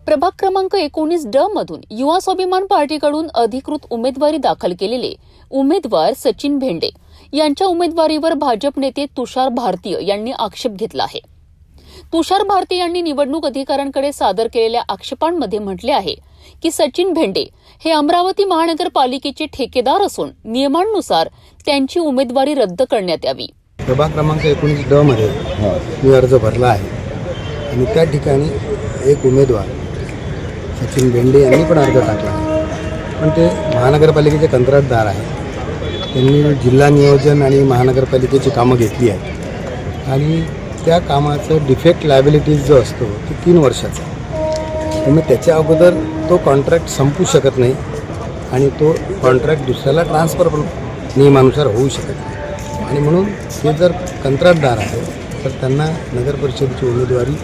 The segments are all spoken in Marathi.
प्रभाग क्रमांक 19 मधून युवा स्वाभिमान पार्टीकडून अधिकृत उमेदवारी दाखल केलेले उमेदवार सचिन भेंडे यांच्या उमेदवारीवर भाजप नेते तुषार भारतीय यांनी आक्षेप घेतला आहे। तुषार भारतीय यांनी निवडणूक अधिकाऱ्यांकडे सादर केलेल्या आक्षेपांमध्ये म्हटले आहे की सचिन भेंडे हे अमरावती महानगरपालिकेचे ठेकेदार असून नियमांनुसार त्यांची उमेदवारी रद्द करण्यात यावी। प्रभाग क्रमांक 19 मध्ये मी अर्ज भरला आहे आणि त्या ठिकाणी एक उमेदवार सचिन भेंडे यांनी पण अर्ज टाकला आहे, पण ते महानगरपालिकेचे कंत्राटदार आहेत। त्यांनी जिल्हा नियोजन आणि महानगरपालिकेची कामं घेतली आहेत आणि त्या कामाचं डिफेक्ट लायबिलिटीज जो असतो तो 3 वर्षाचा आहे। त्यामुळे त्याच्या अगोदर तो कॉन्ट्रॅक्ट संपू शकत नाही आणि तो कॉन्ट्रॅक्ट दुसऱ्याला ट्रान्सफर पण नियमानुसार होऊ शकत नाही आणि म्हणून हे जर कंत्राटदार आहे तर त्यांना नगर परिषदेची उमेदवारी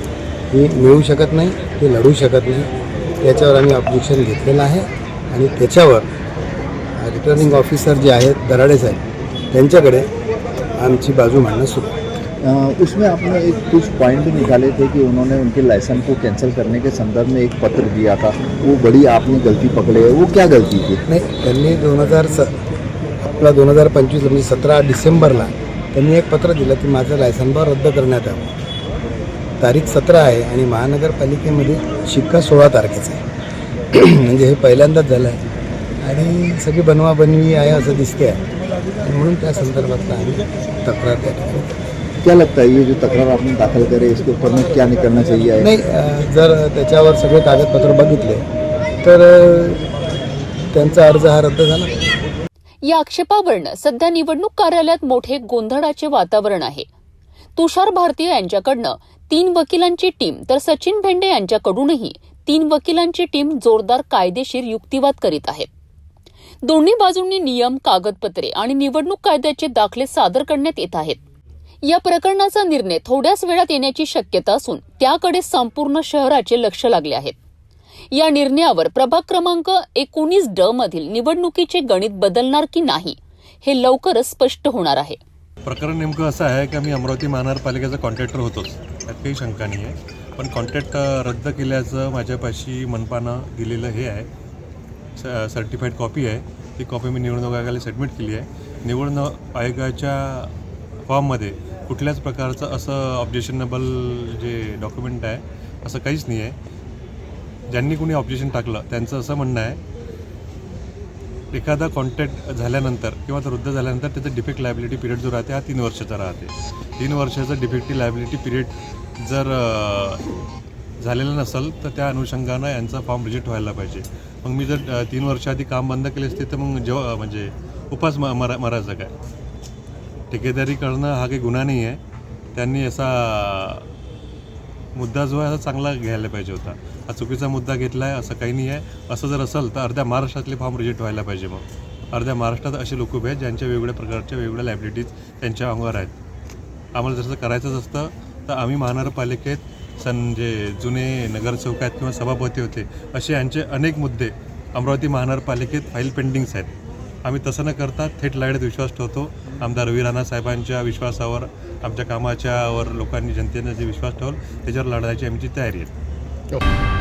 ही मिळू शकत नाही, ते लढू शकत नाही। त्याच्यावर आम्ही ऑब्जेक्शन घेतलेलं आहे आणि त्याच्यावर रिटर्निंग ऑफिसर जे आहेत दराडे साहेब त्यांच्याकडे आमची बाजू मांडणं सुरू आहे। उसमें आपने कुछ पॉइंट भी निकाले थे कि उन्होंने उनके लाइसेंस को कैंसिल करने के संदर्भ में एक पत्र दिया था, वो बड़ी आपने गलती पकड़े है, वो क्या गलती थी? नाही, त्यांनी 2025 म्हणजे 17 डिसेंबरला त्यांनी एक पत्र दिलं की माझं लायसन्स रद्द करण्यात यावं। तारीख 17 आहे आणि महानगरपालिकेमध्ये शिक्का 16 तारखेचा आहे। म्हणजे हे पहिल्यांदाच झालं आहे आणि सगळी बनवाबनवी आहे असं दिसते आहे आणि म्हणून त्या संदर्भात आम्ही तक्रार त्या ठिकाणी। क्या लगता है ये जो तकरार आपने दाखल करे इसके ऊपर में क्या निकलना चाहिए? नाही, जर त्याच्यावर सगळे कागदपत्र बघितले तर त्यांचा अर्ज हा रद्द झाला। या आक्षेपावरून सध्या निवडणूक कार्यालयात मोठे गोंधळाचे वातावरण आहे। तुषार भारतीय यांच्याकडनं 3 वकिलांची टीम तर सचिन भेंडे यांच्याकडूनही 3 वकिलांची टीम जोरदार कायदेशीर युक्तिवाद करीत आहेत। दोन्ही बाजूंनी नियम, कागदपत्रे आणि निवडणूक कायद्याचे दाखले सादर करण्यात येत आहेत। या प्रकरणाचा निर्णय थोड्याच वेळात येण्याची शक्यता असून त्याकडे संपूर्ण शहराचे लक्ष लागले आहे। या निर्णयावर प्रभाग क्रमांक 19 मधील निवडणुकीचे गणित बदलणार की नाही हे लवकरच स्पष्ट होणार आहे। प्रकरण नेमकं असं आहे की आम्ही अमरावती महानगरपालिकेचा कॉन्ट्रॅक्टर होतोच, त्यात काही शंका नाही आहे, पण कॉन्ट्रॅक्ट रद्द केल्याचं माझ्यापाशी मनपानं दिलेलं हे आहे, सर्टिफाईड कॉपी आहे। ती कॉपी मी निवडणूक आयोगाला सबमिट केली आहे। निवडणूक आयोगाच्या फॉर्ममध्ये कुठल्याच प्रकारचं असं ऑब्जेक्शनेबल जे डॉक्युमेंट आहे असं काहीच नाही आहे। ज्यांनी कोणी ऑब्जेक्शन टाकलं त्यांचं असं म्हणणं आहे एखादा कॉन्ट्रॅक्ट झाल्यानंतर किंवा तो रद्द झाल्यानंतर त्याचा डिफेक्ट लायबिलिटी पिरियड जो राहते हा 3 वर्षाचा राहते। 3 वर्षाचा डिफेक्टिव्ह लायबिलिटी पिरियड जर झालेलं नसेल तर त्या अनुषंगानं यांचा फॉर्म रिजेक्ट व्हायला पाहिजे। मग मी जर 3 वर्ष आधी काम बंद केले असते तर मग जेव्हा म्हणजे उपास मरायचं काय? ठेकेदारी करणं हा काही गुन्हा नाही आहे। त्यांनी असा मुद्दा जो आहे असा चांगला घ्यायला पाहिजे होता। हा चुकीचा मुद्दा घेतला आहे असं काही नाही आहे। असं जर असेल तर अर्ध्या महाराष्ट्रातले फॉर्म रिजेक्ट व्हायला पाहिजे। मग अर्ध्या महाराष्ट्रात असे लोक उभे आहेत ज्यांच्या वेगवेगळ्या प्रकारच्या वेगवेगळ्या लायबिलिटीज त्यांच्या अंगावर आहेत। आम्हाला जसं करायचंच असतं तर आम्ही महानगरपालिकेत जे जुने नगरसेवक आहेत किंवा सभापती होते असे यांचे अनेक मुद्दे अमरावती महानगरपालिकेत फाईल पेंडिंग्स आहेत। आम्ही तसं न करता थेट लढ्यात विश्वास ठेवतो। आमदार रवी राणा साहेबांच्या विश्वासावर, आमच्या कामाच्यावर लोकांनी जनतेने जे विश्वास ठेवला त्याच्यावर लढायची आमची तयारी आहे।